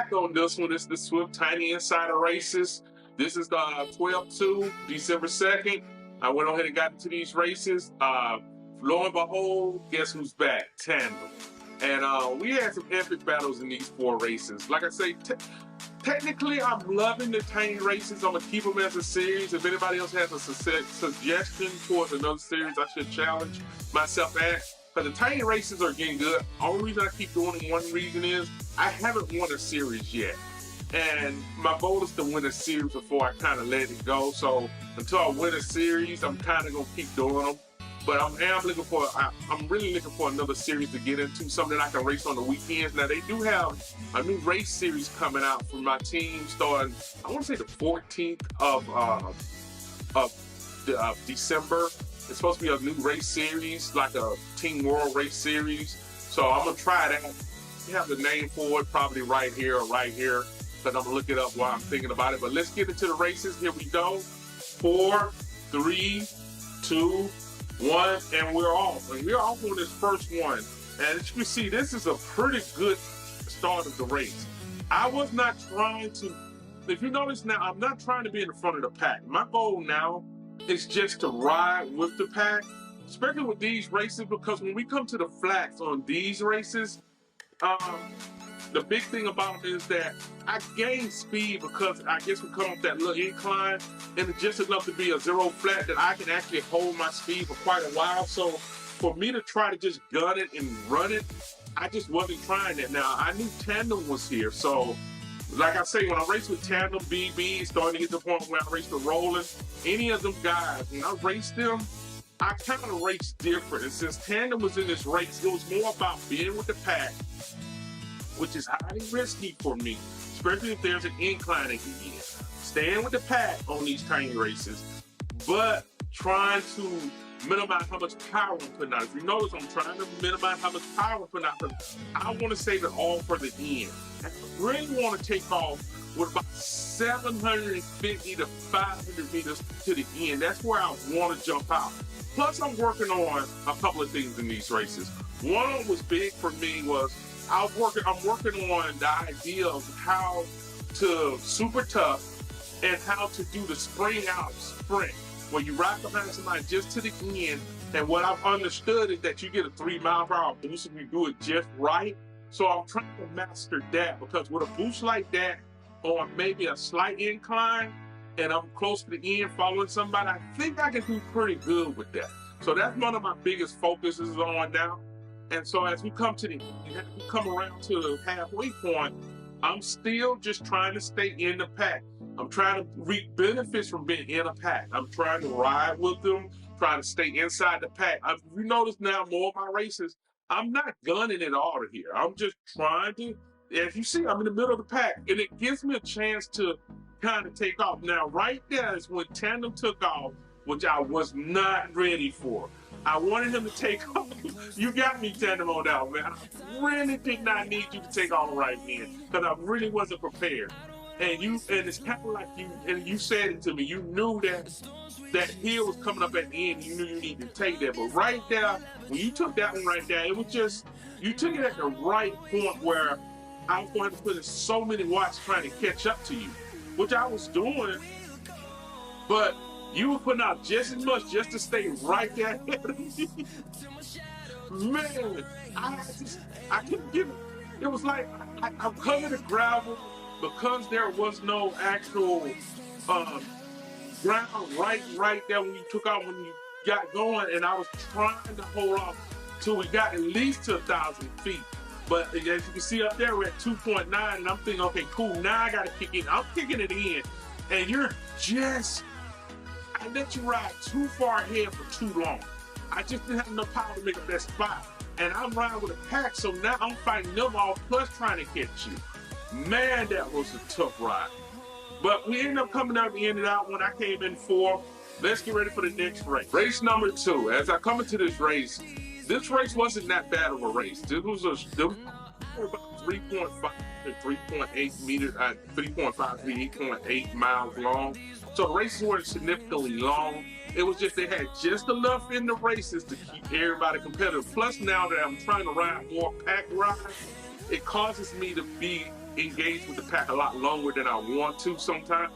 back on this one. This is the Zwift Tiny Insider Races. This is the 12-2, December 2nd. I went ahead and got into these races. Lo and behold, guess who's back? Tandem. And we had some epic battles in these 4 races. Like I say, technically, I'm loving the tiny races. I'm going to keep them as a series. If anybody else has a suggestion towards another series I should challenge myself at, because the tiny races are getting good. Only reason I keep doing them, one reason is I haven't won a series yet. And my goal is to win a series before I kind of let it go. So until I win a series, I'm kind of going to keep doing them. But I'm really looking for another series to get into, something that I can race on the weekends. Now, they do have a new race series coming out for my team starting, I want to say the 14th of December. It's supposed to be a new race series, like a Team World race series. So I'm going to try that. You have the name for it probably right here or right here, because I'm going to look it up while I'm thinking about it. But let's get into the races. Here we go. 4, 3, 2, 1, and we're off. And we're off on this first one. And as you can see, this is a pretty good start of the race. I was not trying to, if you notice now, I'm not trying to be in the front of the pack. My goal now is just to ride with the pack, especially with these races, because when we come to the flats on these races, the big thing about it is that I gain speed because I guess we come up that little incline, and it's just enough to be a 0 flat that I can actually hold my speed for quite a while. So for me to try to just gun it and run it, I just wasn't trying that. Now, I knew Tandem was here, so like I say, when I race with Tandem, BB, starting to get to the point where I race with Roland, any of them guys, when I race them, I kind of race different. And since Tandem was in this race, it was more about being with the pack, which is highly risky for me, especially if there's an incline at the end. Staying with the pack on these tiny races, but trying to minimize how much power I'm putting out. If you notice, I'm trying to minimize how much power I'm putting out, because I want to save it all for the end. And I really want to take off with about 750 to 500 meters to the end. That's where I want to jump out. Plus, I'm working on a couple of things in these races. One of them was big for me was I'm working on the idea of how to super tough and how to do the spring out sprint, where you ride behind somebody just to the end. And what I've understood is that you get a 3-mile-per-hour boost if you do it just right. So I'm trying to master that, because with a boost like that on maybe a slight incline and I'm close to the end following somebody, I think I can do pretty good with that. So that's one of my biggest focuses on now. And so as we come around to the halfway point, I'm still just trying to stay in the pack. I'm trying to reap benefits from being in a pack. I'm trying to ride with them, trying to stay inside the pack. You notice now more of my races, I'm not gunning it all here. I'm just trying to, as you see, I'm in the middle of the pack, and it gives me a chance to kind of take off. Now, right there is when Tandem took off, which I was not ready for. I wanted him to take off. You got me, Tandem, on that, man. I really did not need you to take off right then, because I really wasn't prepared. And it's kind of like you said it to me. You knew that hill was coming up at the end. You knew you needed to take that. But right there, when you took that one right there, it was just, you took it at the right point where I was going to put in so many watts trying to catch up to you, which I was doing, but you were putting out just as much just to stay right there ahead of me. Man, I couldn't give it. It was like I'm coming to gravel because there was no actual ground right there when you took off, when you got going, and I was trying to hold off till we got at least to 1,000 feet. But as you can see up there, we're at 2.9, and I'm thinking, okay, cool, now I gotta kick in. I'm kicking it in, and I let you ride too far ahead for too long. I just didn't have enough power to make up that spot. And I'm riding with a pack, so now I'm fighting them off, plus trying to catch you. Man, that was a tough ride. But we ended up coming out the end of that one. I came in 4th. Let's get ready for the next race. Race number 2. As I come into this race wasn't that bad of a race. This was about 3.5 to 3.8 meters, 3.5 to 8.8 miles long. So the races weren't significantly long. It was just they had just enough in the races to keep everybody competitive. Plus, now that I'm trying to ride more pack rides, it causes me to be engage with the pack a lot longer than I want to sometimes.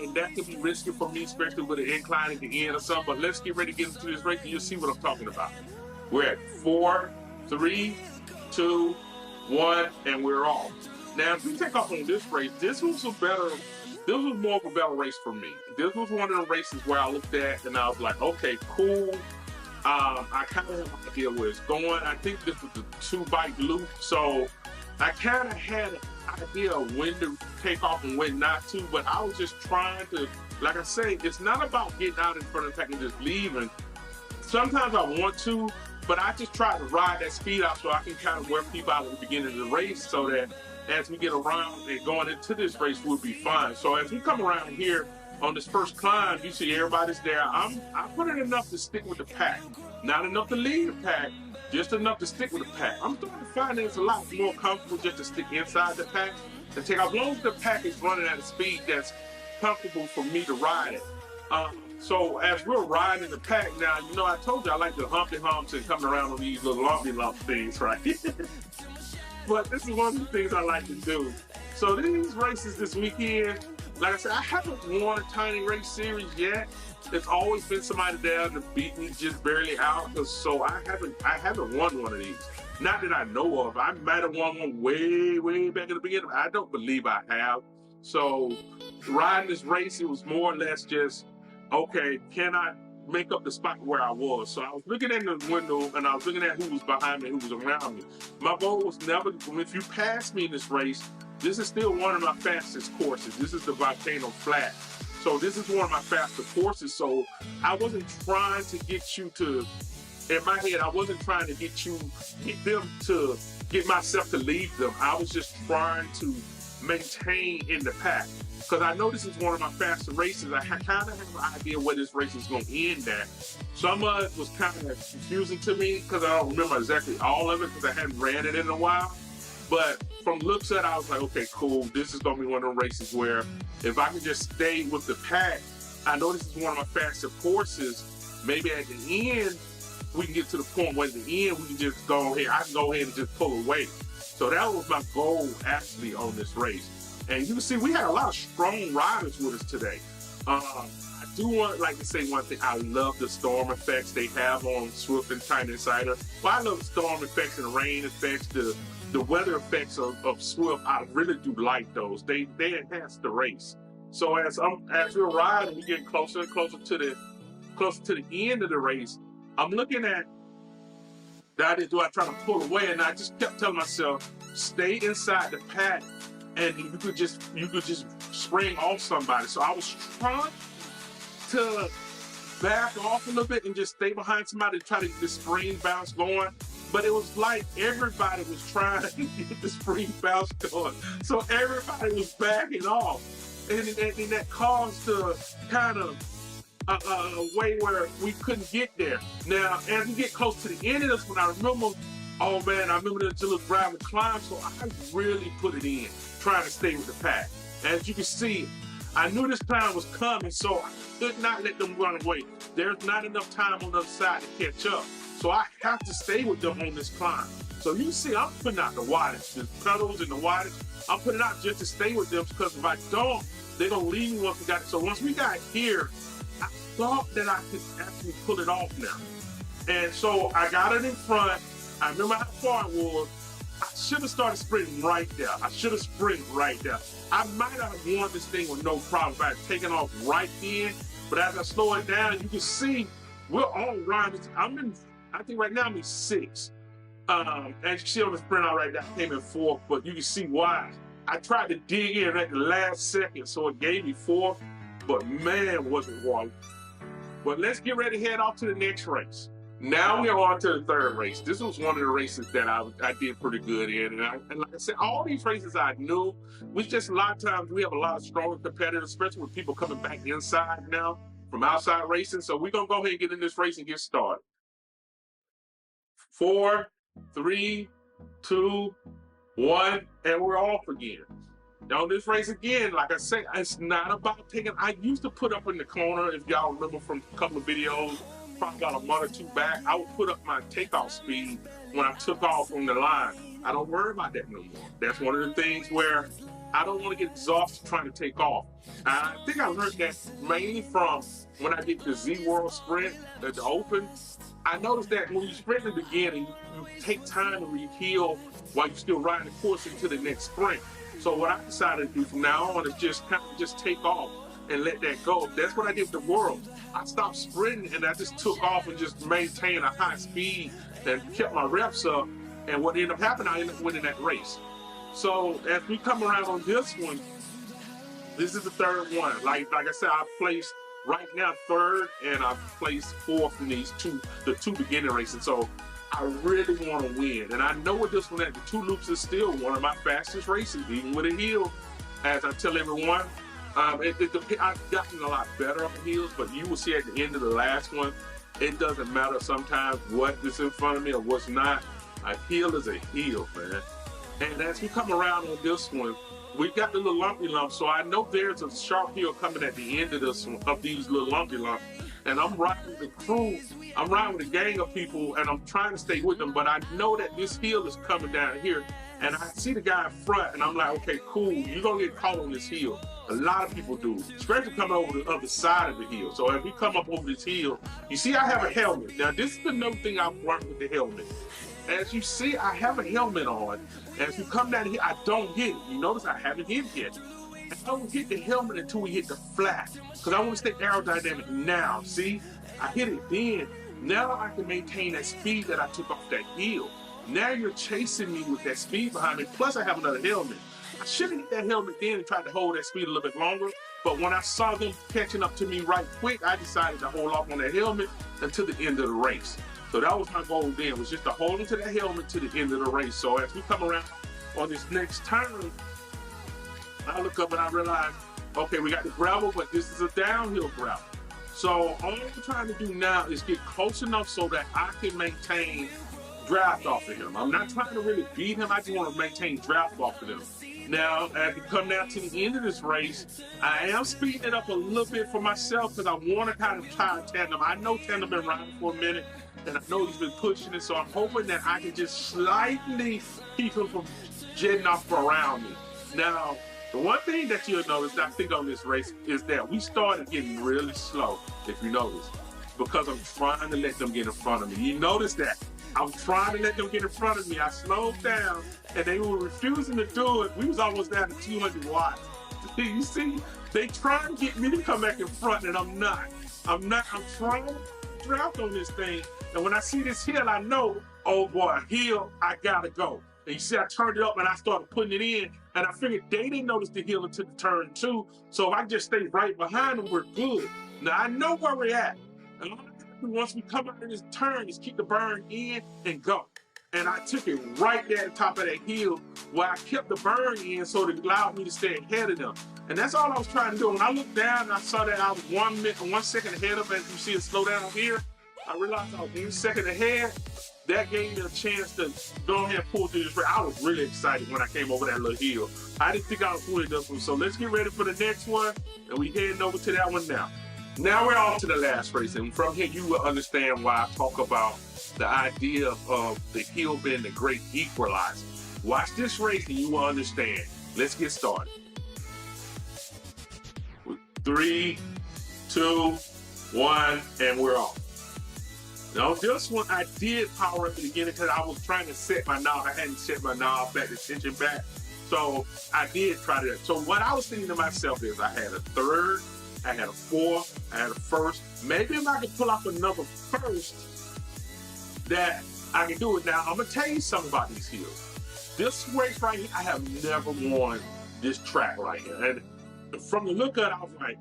And that can be risky for me, especially with an incline at the end or something. But let's get ready to get into this race and you'll see what I'm talking about. We're at 4, 3, 2, 1, and we're off. Now, if we take off on this race, this was more of a better race for me. This was one of the races where I looked at and I was like, okay, cool. I kind of have an idea where it's going. I think this was the 2-bike loop, so I kind of had an idea of when to take off and when not to, but I was just trying to, like I say, it's not about getting out in front of the pack and just leaving. Sometimes I want to, but I just try to ride that speed out so I can kind of wear people out at the beginning of the race so that as we get around and going into this race, we'll be fine. So as we come around here on this first climb, you see everybody's there. I put in enough to stick with the pack. Not enough to lead the pack, just enough to stick with the pack. I'm starting to find that it's a lot more comfortable just to stick inside the pack and take off. As long as the pack is running at a speed that's comfortable for me to ride it. So as we're riding the pack now, you know, I told you I like the humpy humps and coming around on these little lumpy lump things, right? But this is one of the things I like to do. So these races this weekend, like I said, I haven't won a Tiny Race Series yet. There's always been somebody there to beat me just barely out. So I haven't won one of these. Not that I know of. I might have won one way, way back in the beginning. I don't believe I have. So riding this race, it was more or less just, okay, can I make up the spot where I was? So I was looking in the window and I was looking at who was behind me, who was around me. My goal was never, if you pass me in this race, this is still one of my fastest courses. This is the Volcano Flat. So this is one of my faster courses. So I wasn't trying to get you to, in my head, I wasn't trying to get myself to leave them. I was just trying to maintain in the pack. Because I know this is one of my faster races. I kind of have an idea where this race is going to end at. Some of it was kind of confusing to me because I don't remember exactly all of it because I hadn't ran it in a while. But from looks at it, I was like, okay, cool. This is going to be one of the races where if I can just stay with the pack, I know this is one of my faster courses. Maybe at the end, we can get to the point where at the end, we can just go ahead. I can go ahead and just pull away. So that was my goal actually on this race. And you can see we had a lot of strong riders with us today. I do like to say one thing. I love the storm effects they have on Zwift and Tiny Insider. Well, I love the storm effects and the rain effects, the weather effects of Zwift. I really do like those. They enhance the race. So as we're riding, we're getting closer and closer to the end of the race. I'm looking at that. Do I try to pull away? And I just kept telling myself, stay inside the pack. And you could just spring off somebody. So I was trying to back off a little bit and just stay behind somebody to try to get the spring bounce going. But it was like everybody was trying to get the spring bounce going. So everybody was backing off. And that caused a kind of a way where we couldn't get there. Now, as we get close to the end of this one, I remember, oh man, I remember the little gravel climb. So I really put it in, trying to stay with the pack. As you can see, I knew this climb was coming, so I could not let them run away. There's not enough time on the other side to catch up. So I have to stay with them on this climb. So you see, I'm putting out the wattage, the pedals and the wattage. I'm putting out just to stay with them because if I don't, they're going to leave me once we got it. So once we got here, I thought that I could actually pull it off now. And so I got it in front. I remember how far it was. I should have started sprinting right there. I should have sprinted right there. I might have won this thing with no problem if I had taken off right then. But as I slow it down, you can see we're all riding. I think right now I'm in 6. As you can see on the sprint out right now, I came in 4th, but you can see why. I tried to dig in at the last second, so it gave me 4th, but man, was it one. But let's get ready to head off to the next race. Now we are on to the third race. This was one of the races that I did pretty good in. And like I said, all these races I knew, we just a lot of times we have a lot of stronger competitors, especially with people coming back inside now from outside racing. So we're going to go ahead and get in this race and get started. 4, 3, 2, 1, and we're off again. Now this race again, like I said, it's not about taking, I used to put up in the corner, if y'all remember from a couple of videos, probably got a month or two back, I would put up my takeoff speed when I took off from the line. I don't worry about that no more. That's one of the things where I don't want to get exhausted trying to take off. I think I learned that mainly from when I did the Z World Sprint at the Open. I noticed that when you sprint in the beginning, you take time to reheal while you're still riding the course into the next sprint. So what I decided to do from now on is just kind of just take off and let that go. That's what I did with the World. I stopped sprinting and I just took off and just maintained a high speed and kept my reps up. And what ended up happening, I ended up winning that race. So as we come around on this one, this is the third one. Like I said, I placed right now third, and I placed fourth in the two beginning races. So I really want to win. And I know with this one at the 2 loops is still one of my fastest races, even with a hill. As I tell everyone, I've gotten a lot better on the hills, but you will see at the end of the last one, it doesn't matter sometimes what is in front of me or what's not. A hill is a hill, man. And as we come around on this one, we've got the little lumpy lumps, so I know there's a sharp hill coming at the end of this one, of these little lumpy lumps. And I'm riding with the crew, I'm riding with a gang of people, and I'm trying to stay with them, but I know that this hill is coming down here, and I see the guy in front, and I'm like, okay, cool, you're gonna get caught on this hill. A lot of people do, especially coming over the other side of the hill. So as we come up over this hill, you see I have a helmet. Now this is another thing I've learned with the helmet. As you see, I have a helmet on. As you come down here, I don't hit it. You notice I haven't hit it yet. And I don't hit the helmet until we hit the flat, because I want to stay aerodynamic now. See, I hit it then. Now I can maintain that speed that I took off that hill. Now you're chasing me with that speed behind me. Plus I have another helmet. I should have hit that helmet then and tried to hold that speed a little bit longer. But when I saw them catching up to me right quick, I decided to hold off on that helmet until the end of the race. So that was my goal then, was just to hold onto that helmet to the end of the race. So as we come around on this next turn, I look up and I realize, okay, we got the gravel, but this is a downhill gravel. So all I'm trying to do now is get close enough so that I can maintain draft off of him. I'm not trying to really beat him, I just want to maintain draft off of him. Now, as we come down to the end of this race, I am speeding it up a little bit for myself because I want to kind of tie Tandem. I know Tandem been riding for a minute, and I know he's been pushing it, so I'm hoping that I can just slightly keep him from jetting off around me. Now, the one thing that you'll notice, I think, on this race is that we started getting really slow, if you notice, because I'm trying to let them get in front of me. You notice that? I'm trying to let them get in front of me. I slowed down, and they were refusing to do it. We was almost down to 200 watts. You see, they try to get me to come back in front, and I'm not. I'm trying to draft on this thing, and when I see this hill, I know, oh boy, hill, I gotta go. And you see, I turned it up, and I started putting it in, and I figured they didn't notice the hill until the turn 2, so if I just stay right behind them, we're good. Now, I know where we're at, and once we come out of this turn, is keep the burn in and go. And I took it right there at the top of that hill where I kept the burn in so it allowed me to stay ahead of them. And that's all I was trying to do. When I looked down and I saw that I was 1 second ahead of, as you see it slow down here, I realized I was 1 second ahead. That gave me a chance to go ahead and pull through this race. I was really excited when I came over that little hill. I didn't think I was winning this one. So let's get ready for the next one, and we heading over to that one now. Now we're on to the last race, and from here you will understand why I talk about the idea of the hill being the great equalizer. Watch this race and you will understand. Let's get started. 3, 2, 1, and we're off. Now this one I did power at the beginning because I was trying to set my knob. I hadn't set my knob back, the tension back. So I did try to. So what I was thinking to myself is I had a third, I had a fourth, I had a first. Maybe if I could pull off another first, that I can do it. Now, I'm going to tell you something about these hills. This race right here, I have never won this track right here. And from the look of it, I was like,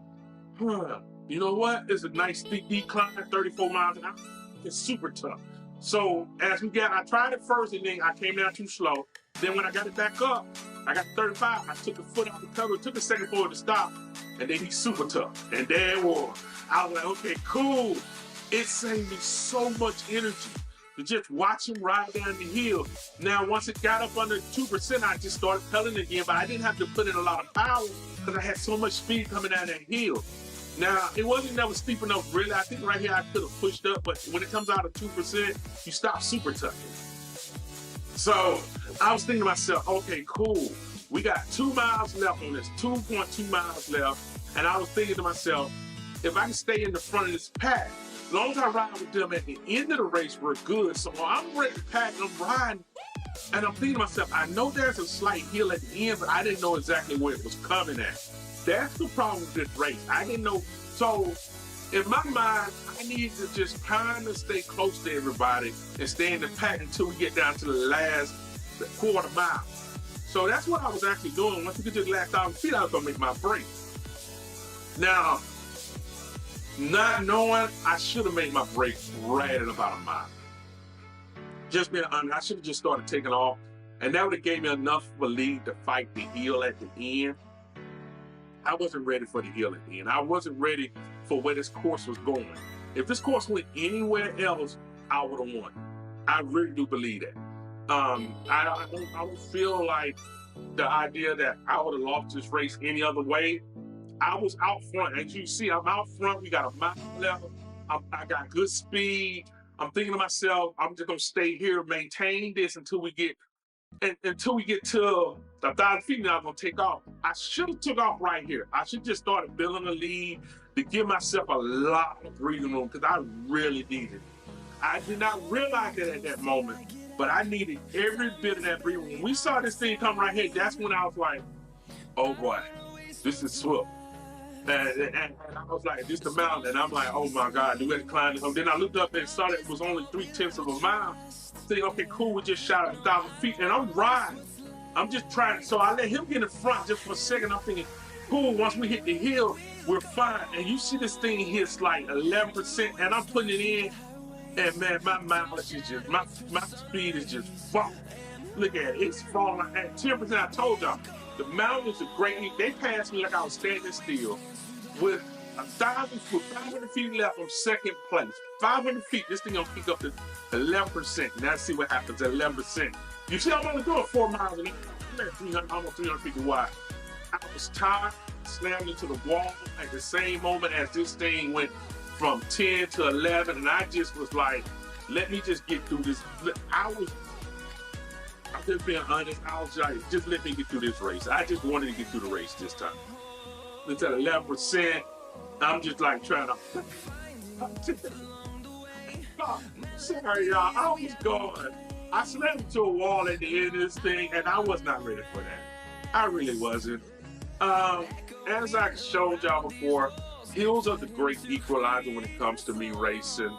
you know what? It's a nice steep decline, 34 miles an hour. It's super tough. So as I tried it first, and then I came down too slow. Then when I got it back up, I got 35. I took a foot off the cover. It took a second for it to stop. And then he's super tough. And there it was. I was like, okay, cool. It saved me so much energy to just watch him ride down the hill. Now, once it got up under 2%, I just started pedaling again, but I didn't have to put in a lot of power because I had so much speed coming down that hill. Now, it wasn't never steep enough, really. I think right here I could have pushed up, but when it comes out of 2%, you stop super tucking. So I was thinking to myself, okay, cool. We got 2 miles left on this, 2.2 miles left. And I was thinking to myself, if I can stay in the front of this pack, as long as I ride with them at the end of the race, we're good. So I'm ready to pack and I'm riding. And I'm thinking to myself, I know there's a slight hill at the end, but I didn't know exactly where it was coming at. That's the problem with this race. I didn't know. So in my mind, I needed to just kind of stay close to everybody and stay in the pack until we get down to the last quarter mile. So that's what I was actually doing. Once we get to the last 1,000 feet, I was going to make my break. Now, not knowing, I should have made my break right at about a mile. Just being honest, I should have just started taking off, and that would have gave me enough of a lead to fight the hill at the end. I wasn't ready for the hill at the end. I wasn't ready for where this course was going. If this course went anywhere else, I would have won. I really do believe that. I don't feel like the idea that I would have lost this race any other way. I was out front. As you see, I'm out front. We got a mile left. I got good speed. I'm thinking to myself, I'm just going to stay here, maintain this until we get to 1,000 feet. Now I'm going to take off. I should have took off right here. I should just started building a lead to give myself a lot of breathing room because I really needed it. I did not realize it at that moment, but I needed every bit of that breathing room. When we saw this thing come right here, that's when I was like, oh boy, this is Zwift. And I was like, this the mountain. And I'm like, oh my God, do we have to climb this? Then I looked up and saw that it was only 3/10 of a mile. Saying, okay, cool, we just shot 1,000 feet. And I'm riding. I'm just trying. So I let him get in front just for a second. I'm thinking, cool, once we hit the hill, we're fine. And you see this thing hits like 11%, and I'm putting it in. And man, my mileage is just, my speed is just falling. Look at it, it's falling at 10%. I told y'all, the mountains are great. They passed me like I was standing still. With 500 feet left from second place. 500 feet, this thing gonna pick up to 11%. Now see what happens at 11%. You see, I'm only doing 4 miles an hour. I'm at 300, almost 350 wide. I was tired, slammed into the wall at the same moment as this thing went from 10 to 11, and I just was like, let me just get through this. I'm just being honest, I was like, just let me get through this race. I just wanted to get through the race this time. It's at 11%. I'm just like trying to. Sorry, y'all. I was gone. I slammed into a wall at the end of this thing, and I was not ready for that. I really wasn't. As I showed y'all before, hills are the great equalizer when it comes to me racing.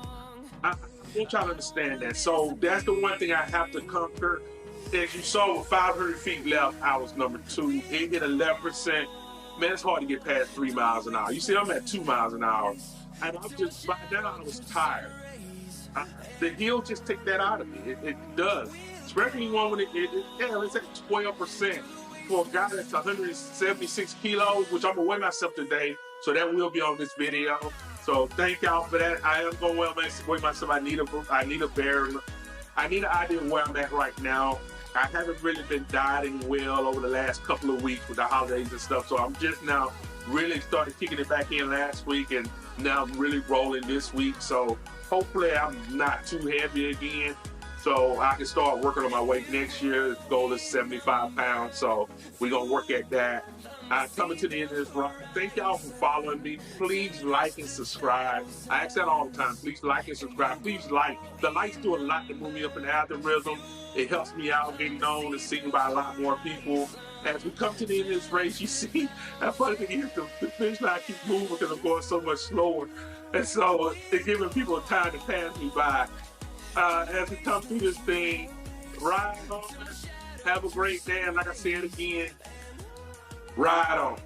I want y'all to understand that. So that's the one thing I have to conquer. As you saw with 500 feet left, I was number 2. It hit 11%. Man, it's hard to get past 3 miles an hour. You see, I'm at 2 miles an hour. And I'm just, by now I was tired. The hill just take that out of me. It does. Especially one when it's at 12%. For a guy that's 176 kilos, which I'm gonna weigh myself today, so that will be on this video. So thank y'all for that. I am gonna weigh myself. I need a bearing. I need an idea of where I'm at right now. I haven't really been dieting well over the last couple of weeks with the holidays and stuff, so I'm just now really started kicking it back in last week, and now I'm really rolling this week. So hopefully I'm not too heavy again, so I can start working on my weight next year. The goal is 75 pounds, so we're gonna work at that. Coming to the end of this ride. Thank y'all for following me. Please like and subscribe. I ask that all the time. Please like and subscribe. Please like. The likes do a lot to move me up in the algorithm. It helps me out getting known and seen by a lot more people. As we come to the end of this race, you see, that funny thing is the finish line keeps moving because I'm going so much slower. And so it's giving people time to pass me by. As we come through this thing, ride on. Have a great day. And like I said again, ride on.